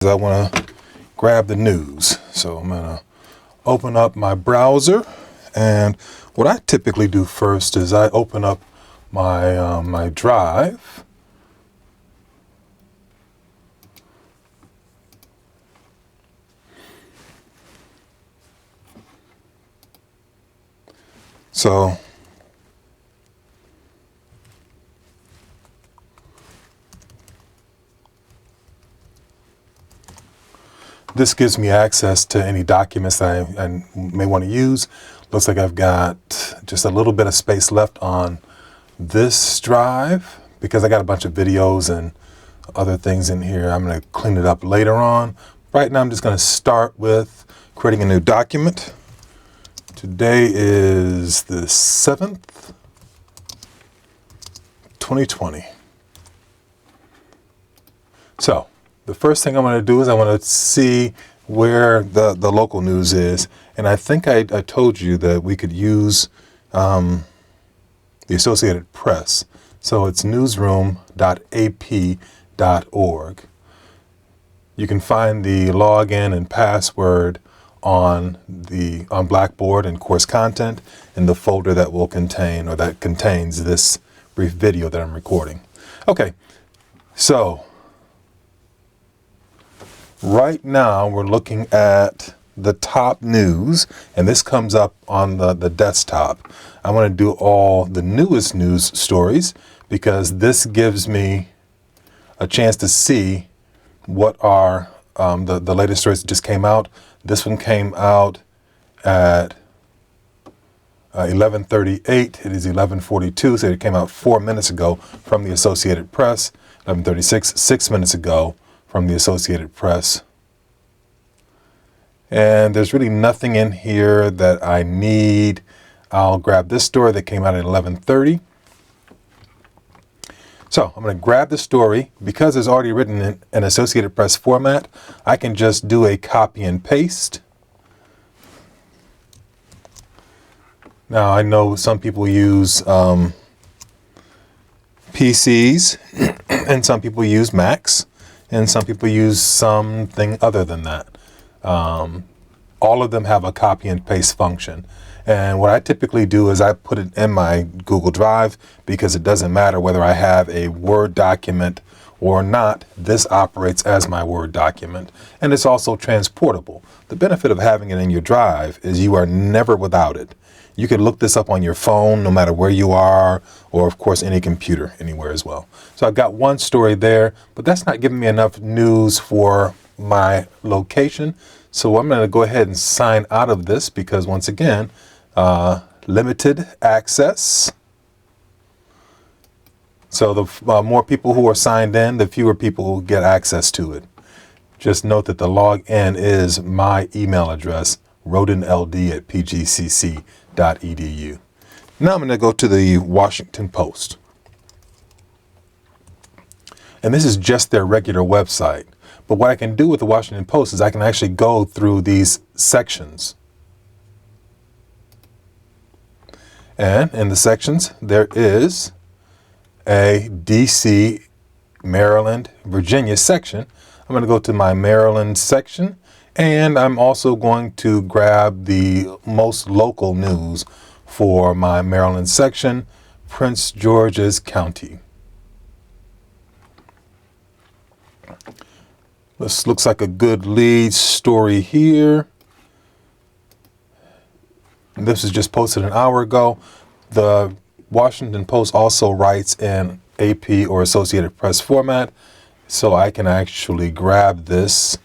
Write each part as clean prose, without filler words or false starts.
I want to grab the news. So I'm going to open up my browser, and what I typically do first is I open up my my drive. So this gives me access to any documents that I may want to use. Looks like I've got just a little bit of space left on this drive because I got a bunch of videos and other things in here. I'm going to clean it up later on. Right now I'm just going to start with creating a new document. Today is the 7th, 2020. So the first thing I'm going to do is I want to see where the local news is. And I think I told you that we could use the Associated Press. So it's newsroom.ap.org. You can find the login and password on Blackboard and course content in the folder that will contain, or that contains, this brief video that I'm recording. Okay, so right now we're looking at the top news, and this comes up on the desktop. I want to do all the newest news stories because this gives me a chance to see what are the latest stories that just came out. This one came out at 11:38. It is 11:42, so it came out 4 minutes ago from the Associated Press. 11:36, 6 minutes ago from the Associated Press. And there's really nothing in here that I need. I'll grab this story that came out at 11:30. So I'm going to grab the story. Because it's already written in an Associated Press format, I can just do a copy and paste. Now I know some people use PCs and some people use Macs and some people use something other than that. All of them have a copy and paste function. And what I typically do is I put it in my Google Drive because it doesn't matter whether I have a Word document or not. This operates as my Word document, and it's also transportable. The benefit of having it in your Drive is you are never without it. You can look this up on your phone no matter where you are, or of course any computer anywhere as well. So I've got one story there, but that's not giving me enough news for my location. So I'm going to go ahead and sign out of this because, once again, limited access. So the more people who are signed in, the fewer people who get access to it. Just note that the login is my email address, rodinld@pgcc.edu. Now I'm going to go to the Washington Post. And this is just their regular website. But what I can do with the Washington Post is I can actually go through these sections. And in the sections, there is a DC, Maryland, Virginia section. I'm going to go to my Maryland section, and I'm also going to grab the most local news for my Maryland section, Prince George's County. This looks like a good lead story here. This was just posted an hour ago. The Washington Post also writes in AP or Associated Press format, so I can actually grab this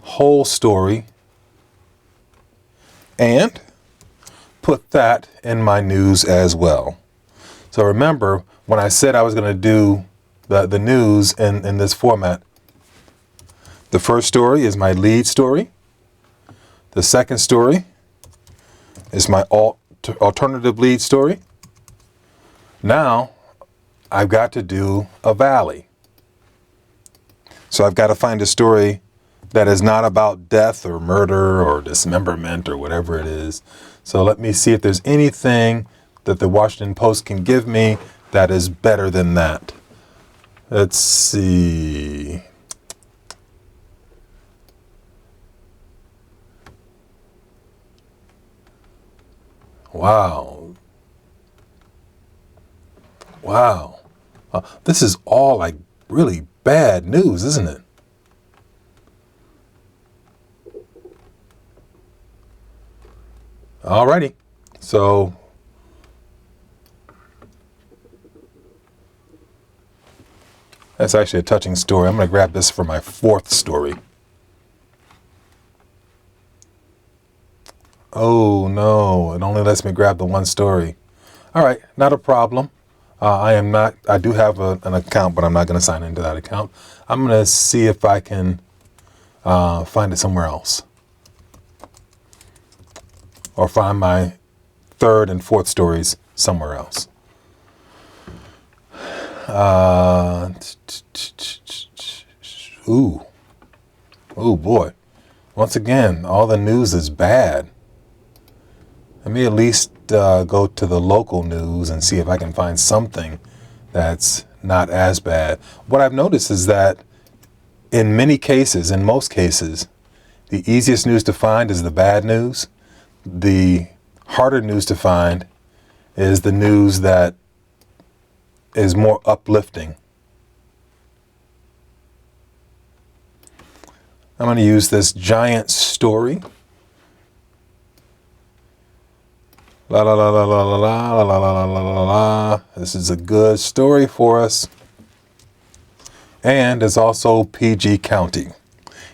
whole story and put that in my news as well. So remember, when I said I was going to do the news in this format, the first story is my lead story. The second story is my alternative lead story. Now I've got to do a valley. So I've got to find a story that is not about death or murder or dismemberment or whatever it is. So let me see if there's anything that the Washington Post can give me that is better than that. Let's see. Wow. Wow. This is all like really bad news, isn't it? Alrighty. So that's actually a touching story. I'm going to grab this for my fourth story. Oh no, it only lets me grab the one story. All right, not a problem. I do have an account, but I'm not going to sign into that account. I'm going to see if I can find it somewhere else. Or find my third and fourth stories somewhere else. Ooh. Oh boy. Once again, all the news is bad. Let me at least go to the local news and see if I can find something that's not as bad. What I've noticed is that in most cases, the easiest news to find is the bad news. The harder news to find is the news that is more uplifting. I'm going to use this giant story. La la la la la la la la la la la la. This is a good story for us. And it's also PG County.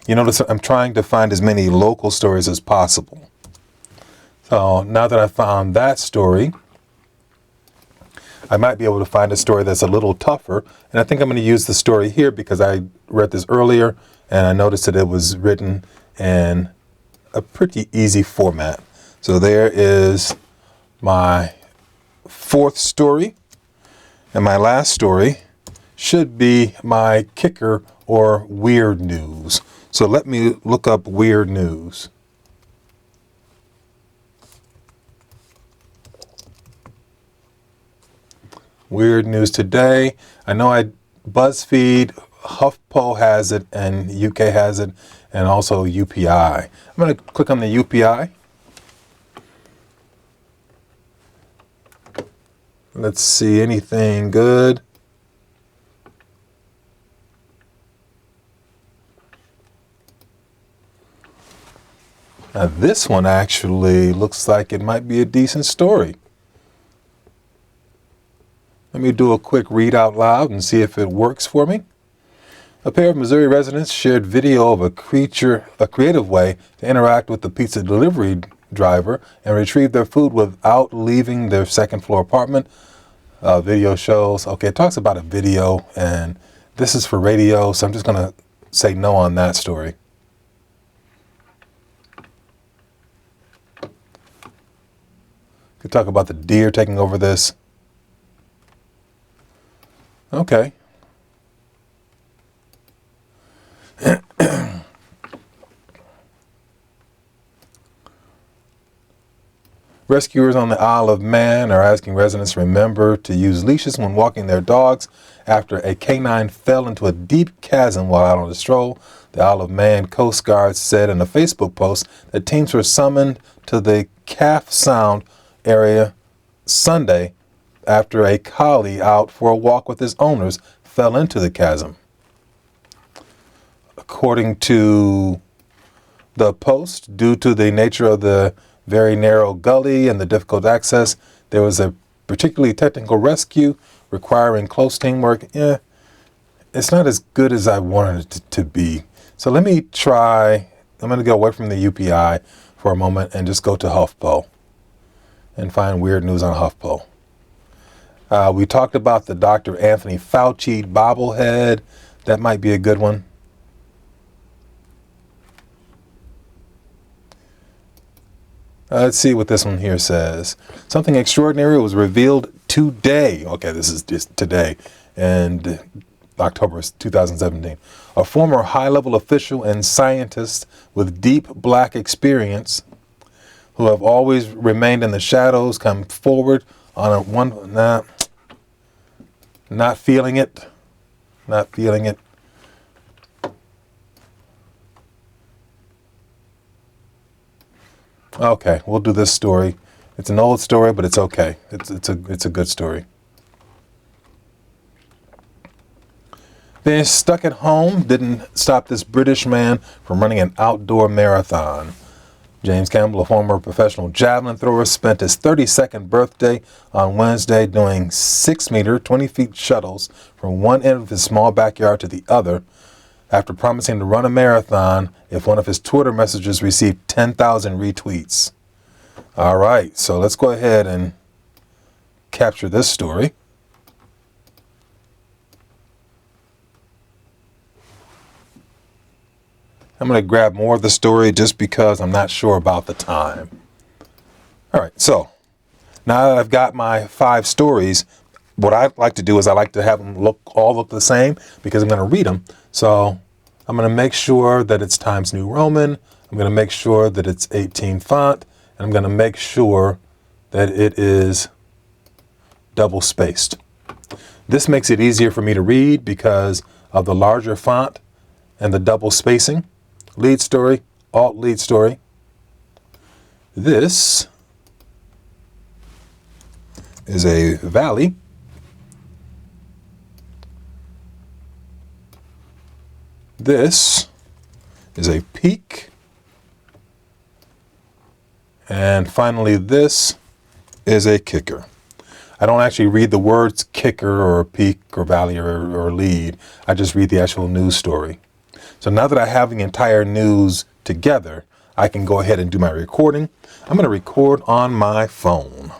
You notice I'm trying to find as many local stories as possible. So now that I found that story, I might be able to find a story that's a little tougher. And I think I'm going to use the story here because I read this earlier and I noticed that it was written in a pretty easy format. So there is my fourth story. And my last story should be my kicker or weird news. So let me look up weird news. Weird news today. I know BuzzFeed, HuffPo has it, and UK has it, and also UPI. I'm going to click on the UPI. Let's see, anything good? Now this one actually looks like it might be a decent story. Let me do a quick read out loud and see if it works for me. A pair of Missouri residents shared video of a creative way to interact with the pizza delivery driver and retrieve their food without leaving their second floor apartment. Video shows, okay, it talks about a video, and this is for radio, so I'm just going to say no on that story. Could talk about the deer taking over this. Okay. Rescuers on the Isle of Man are asking residents to remember to use leashes when walking their dogs after a canine fell into a deep chasm while out on a stroll. The Isle of Man Coast Guard said in a Facebook post that teams were summoned to the Calf Sound area Sunday after a collie out for a walk with his owners fell into the chasm. According to the post, due to the nature of the very narrow gully and the difficult access, there was a particularly technical rescue requiring close teamwork. It's not as good as I wanted it to be. So let me try. I'm going to go away from the UPI for a moment and just go to HuffPo and find weird news on HuffPo. We talked about the Dr. Anthony Fauci bobblehead. That might be a good one. Let's see what this one here says. Something extraordinary was revealed today. Okay, this is just today, and October 2017. A former high-level official and scientist with deep black experience who have always remained in the shadows come forward on a one... Not feeling it. Not feeling it. Okay, we'll do this story. It's an old story, but it's okay. It's a good story. Being stuck at home didn't stop this British man from running an outdoor marathon. James Campbell, a former professional javelin thrower, spent his 32nd birthday on Wednesday doing 6-meter, 20-feet shuttles from one end of his small backyard to the other after promising to run a marathon if one of his Twitter messages received 10,000 retweets. All right, so let's go ahead and capture this story. I'm going to grab more of the story just because I'm not sure about the time. All right, so now that I've got my 5 stories, what I like to do is I like to have them all look the same because I'm going to read them. So I'm going to make sure that it's Times New Roman. I'm going to make sure that it's 18 font. And I'm going to make sure that it is double spaced. This makes it easier for me to read because of the larger font and the double spacing. Lead story, alt lead story. This is a valley. This is a peak. And finally, this is a kicker. I don't actually read the words kicker or peak or valley or lead. I just read the actual news story. So now that I have the entire news together, I can go ahead and do my recording. I'm going to record on my phone.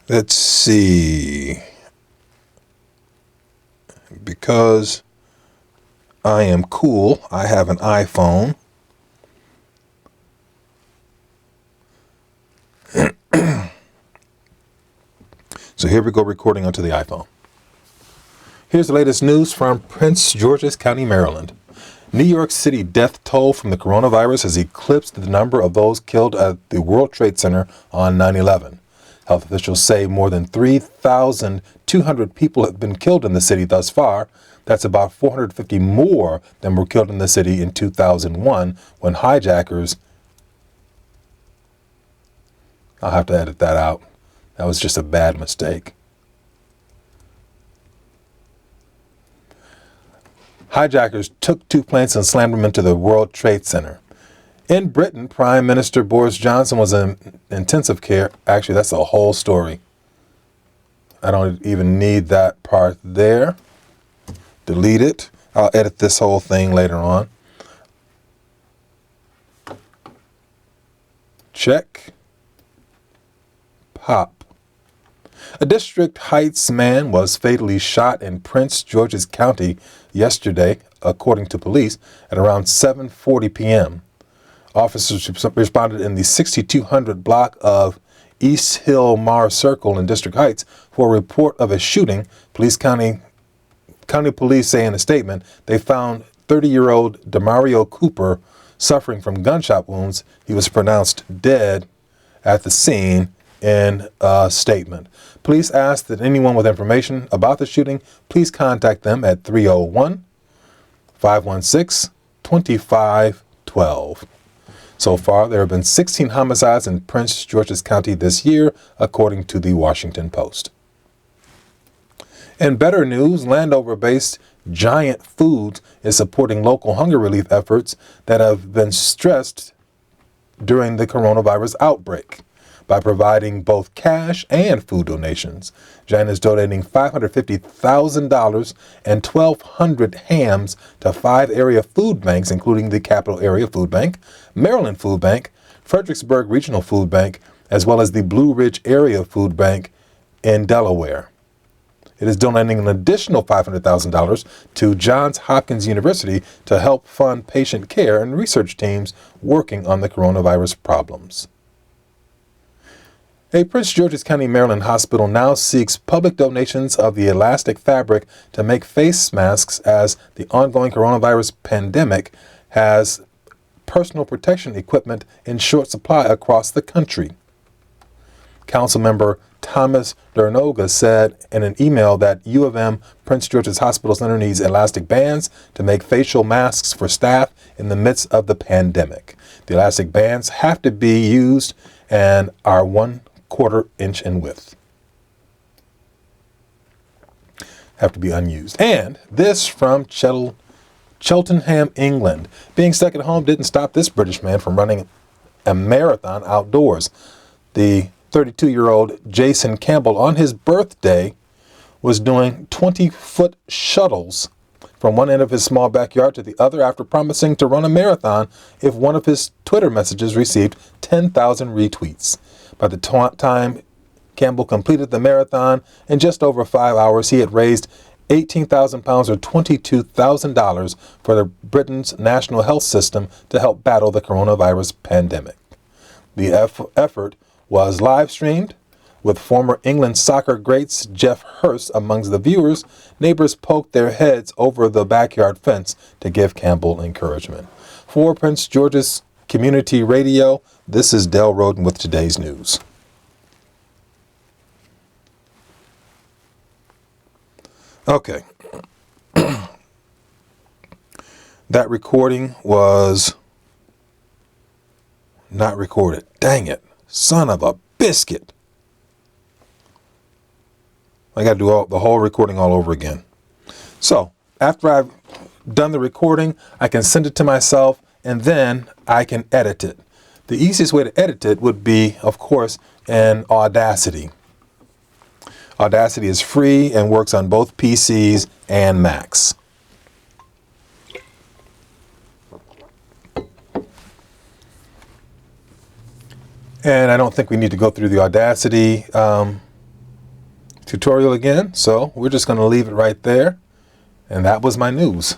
Let's see. Because I am cool, I have an iPhone. So here we go, recording onto the iPhone. Here's the latest news from Prince George's County, Maryland. New York City death toll from the coronavirus has eclipsed the number of those killed at the World Trade Center on 9/11. Health officials say more than 3,200 people have been killed in the city thus far. That's about 450 more than were killed in the city in 2001 when hijackers... I'll have to edit that out. That was just a bad mistake. Hijackers took 2 planes and slammed them into the World Trade Center. In Britain, Prime Minister Boris Johnson was in intensive care. Actually, that's a whole story. I don't even need that part there. Delete it. I'll edit this whole thing later on. Check. Pop. A District Heights man was fatally shot in Prince George's County yesterday, according to police, at around 7:40 p.m. Officers responded in the 6200 block of East Hill Mars Circle in District Heights for a report of a shooting. County police say in a statement they found 30-year-old Demario Cooper suffering from gunshot wounds. He was pronounced dead at the scene in a statement. Police asked that anyone with information about the shooting, please contact them at 301-516-2512. So far, there have been 16 homicides in Prince George's County this year, according to the Washington Post. In better news, Landover-based Giant Foods is supporting local hunger relief efforts that have been stressed during the coronavirus outbreak by providing both cash and food donations. Giant is donating $550,000 and 1,200 hams to 5 area food banks, including the Capital Area Food Bank, Maryland Food Bank, Fredericksburg Regional Food Bank, as well as the Blue Ridge Area Food Bank in Delaware. It is donating an additional $500,000 to Johns Hopkins University to help fund patient care and research teams working on the coronavirus problems. A Prince George's County, Maryland hospital now seeks public donations of the elastic fabric to make face masks as the ongoing coronavirus pandemic has personal protection equipment in short supply across the country. Councilmember Thomas Dernoga said in an email that U of M Prince George's Hospital Center needs elastic bands to make facial masks for staff in the midst of the pandemic. The elastic bands have to be used and are 1/4 inch in width. Have to be unused. And this from Cheltenham, England. Being stuck at home didn't stop this British man from running a marathon outdoors. The 32-year-old Jason Campbell, on his birthday, was doing 20-foot shuttles from one end of his small backyard to the other after promising to run a marathon if one of his Twitter messages received 10,000 retweets. By the time Campbell completed the marathon, in just over 5 hours, he had raised £18,000 or $22,000 for the Britain's national health system to help battle the coronavirus pandemic. The effort was live streamed with former England soccer greats Geoff Hurst amongst the viewers. Neighbors poked their heads over the backyard fence to give Campbell encouragement. For Prince George's Community Radio, this is Del Roden with today's news. Okay. That recording was not recorded. Dang it. Son of a biscuit. I got to do the whole recording all over again. So after I've done the recording, I can send it to myself and then I can edit it. The easiest way to edit it would be, of course, in Audacity. Audacity is free and works on both PCs and Macs. And I don't think we need to go through the Audacity tutorial again, so we're just going to leave it right there. And that was my news.